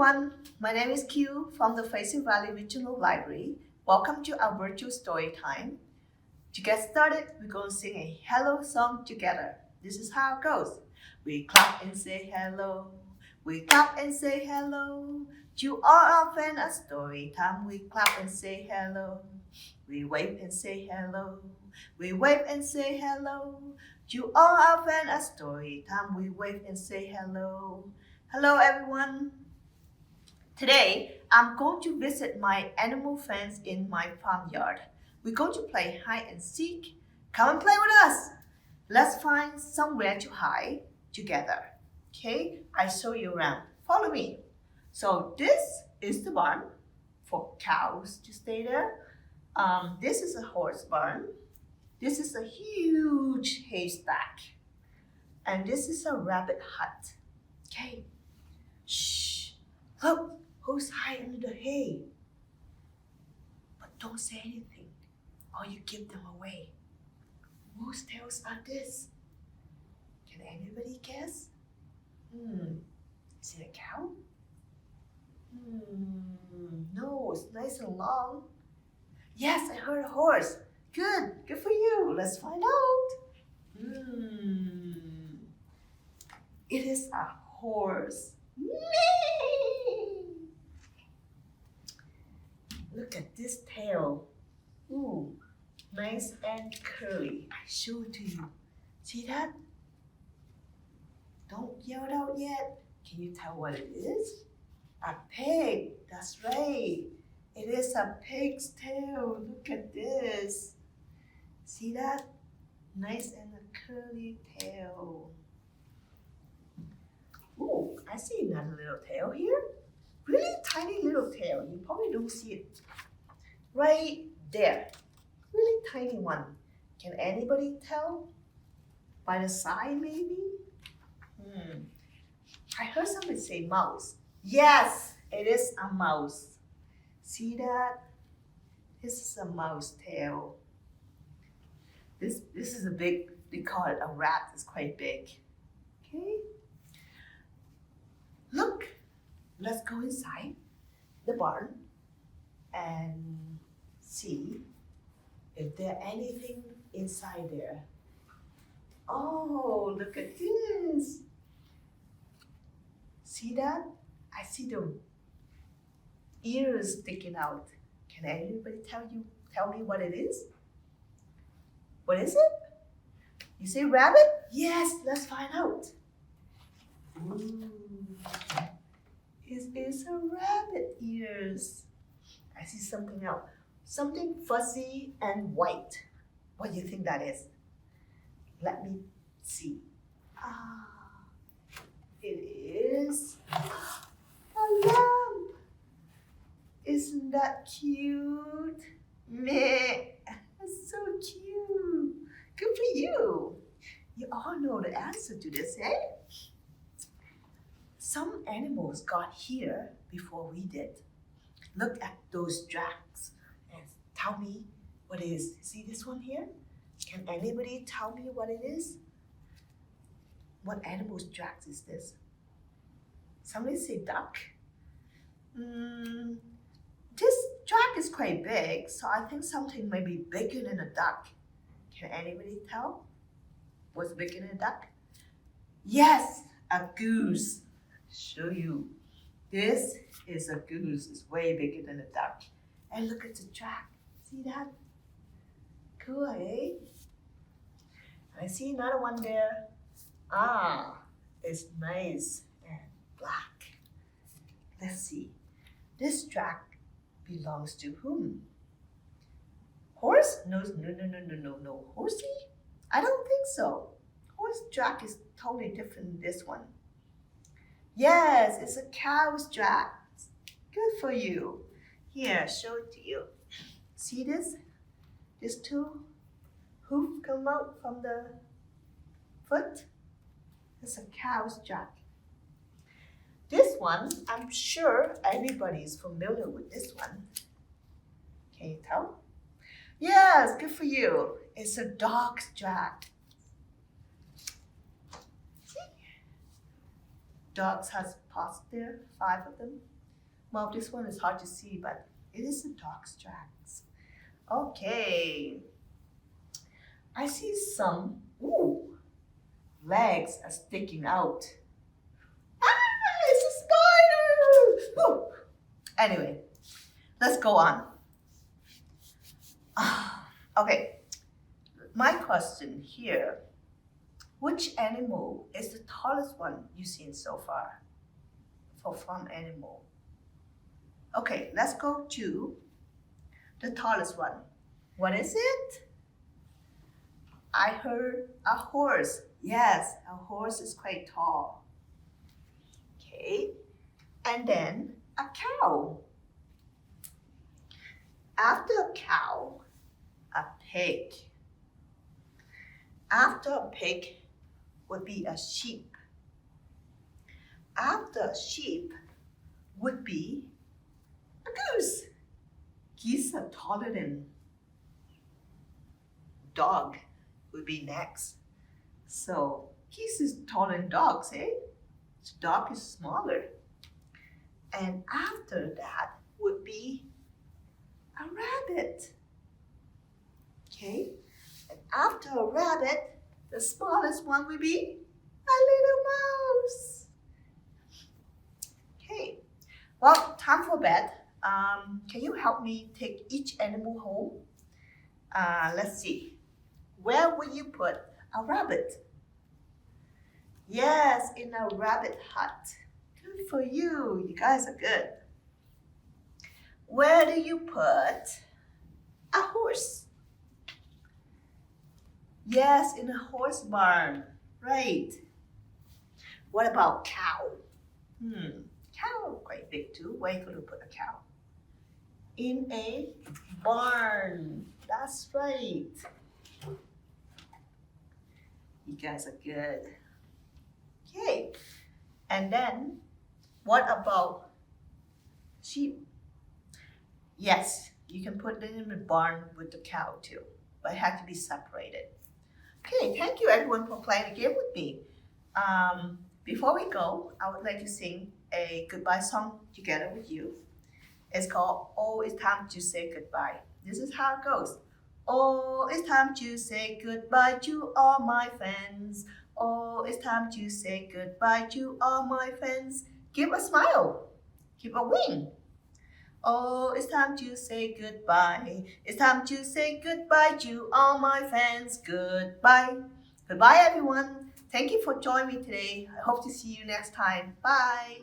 everyone, my name is Kieu from the FVRL Regional Library. Welcome to our virtual story time. To get started, we're going to sing a hello song together. This is how it goes. We clap and say hello. We clap and say hello. To all our friends at story time, we clap and say hello. We wave and say hello. We wave and say hello. To all our friends at story time, we wave and say hello. Hello everyone. Today, I'm going to visit my animal friends in my farmyard. We're going to play hide and seek. Come and play with us. Let's find somewhere to hide together. Okay, I show you around. Follow me. So this is the barn for cows to stay there. This is a horse barn. This is a huge haystack. And this is a rabbit hut. Okay. Shh. Look, who's hiding under the hay? But don't say anything, or you give them away. Whose tails are this? Can anybody guess? Is it a cow? No, it's nice and long. Yes, I heard a horse. Good for you. Let's find out. It is a horse. Look at this tail. Ooh, nice and curly. I show it to you. See that? Don't yell it out yet. Can you tell what it is? A pig. That's right. It is a pig's tail. Look at this. See that? Nice and a curly tail. Ooh, I see another little tail here. Really tiny little tail. You probably don't see it. Right there. Really tiny one. Can anybody tell? By the side, maybe? I heard somebody say mouse. Yes, it is a mouse. See that? This is a mouse tail. This is a big, they call it a rat. It's quite big. Okay? Look, let's go inside the barn and see if there's anything inside there. Oh, look at this. See that? I see the ears sticking out. Can anybody tell me what it is? What is it? You say rabbit? Yes, let's find out. Ooh. It is a rabbit ears. I see something else. Something fuzzy and white. What do you think that is? Let me see. It is a lamb. Isn't that cute? Meh. That's so cute. Good for you. You all know the answer to this, eh? Some animals got here before we did. Look at those tracks and tell me what it is. See this one here? Can anybody tell me what it is? What animal's tracks is this? Somebody say duck. This track is quite big, so I think something may be bigger than a duck. Can anybody tell? What's bigger than a duck? Yes, a goose. Show you. This is a goose. It's way bigger than a duck. And look at the track. See that? Cool, eh? I see another one there. It's nice and black. Let's see. This track belongs to whom? Horse? No. Horsey? I don't think so. Horse track is totally different than this one. Yes, it's a cow's track. Good for you. Here, show it to you. See this? These two hoof come out from the foot. It's a cow's track. This one, I'm sure everybody's familiar with this one. Can you tell? Yes, good for you. It's a dog's track. dogs has spots there, 5 of them. Well, this one is hard to see, but it is the dog's tracks. Okay. I see some, legs are sticking out. Ah, it's a spider! Ooh. Anyway, let's go on. Okay, my question here, which animal is the tallest one you've seen so far for farm animal? Okay, let's go to the tallest one. What is it? I heard a horse. Yes, a horse is quite tall. Okay, and then a cow. After a cow, a pig. After a pig would be a sheep. After a sheep would be a goose. Geese are taller than dog would be next. So geese is taller than dogs, eh? So dog is smaller. And after that would be a rabbit. Okay? And after a rabbit, the smallest one will be a little mouse. Okay. Well, time for bed. Can you help me take each animal home? Let's see. Where will you put a rabbit? Yes, in a rabbit hut. Good for you. You guys are good. Where do you put a horse? Yes, in a horse barn. Right. What about cow? Cow quite big too. Where are you going to put a cow? In a barn. That's right. You guys are good. Okay. And then, what about sheep? Yes, you can put it in the barn with the cow too, but it has to be separated. Okay, thank you everyone for playing the game with me. Before we go, I would like to sing a goodbye song together with you. It's called Oh, It's Time to Say Goodbye. This is how it goes. Oh, it's time to say goodbye to all my friends. Oh, it's time to say goodbye to all my friends. Give a smile. Give a wing. Oh, it's time to say goodbye. It's time to say goodbye to all my friends. Goodbye. Goodbye, everyone. Thank you for joining me today. I hope to see you next time. Bye.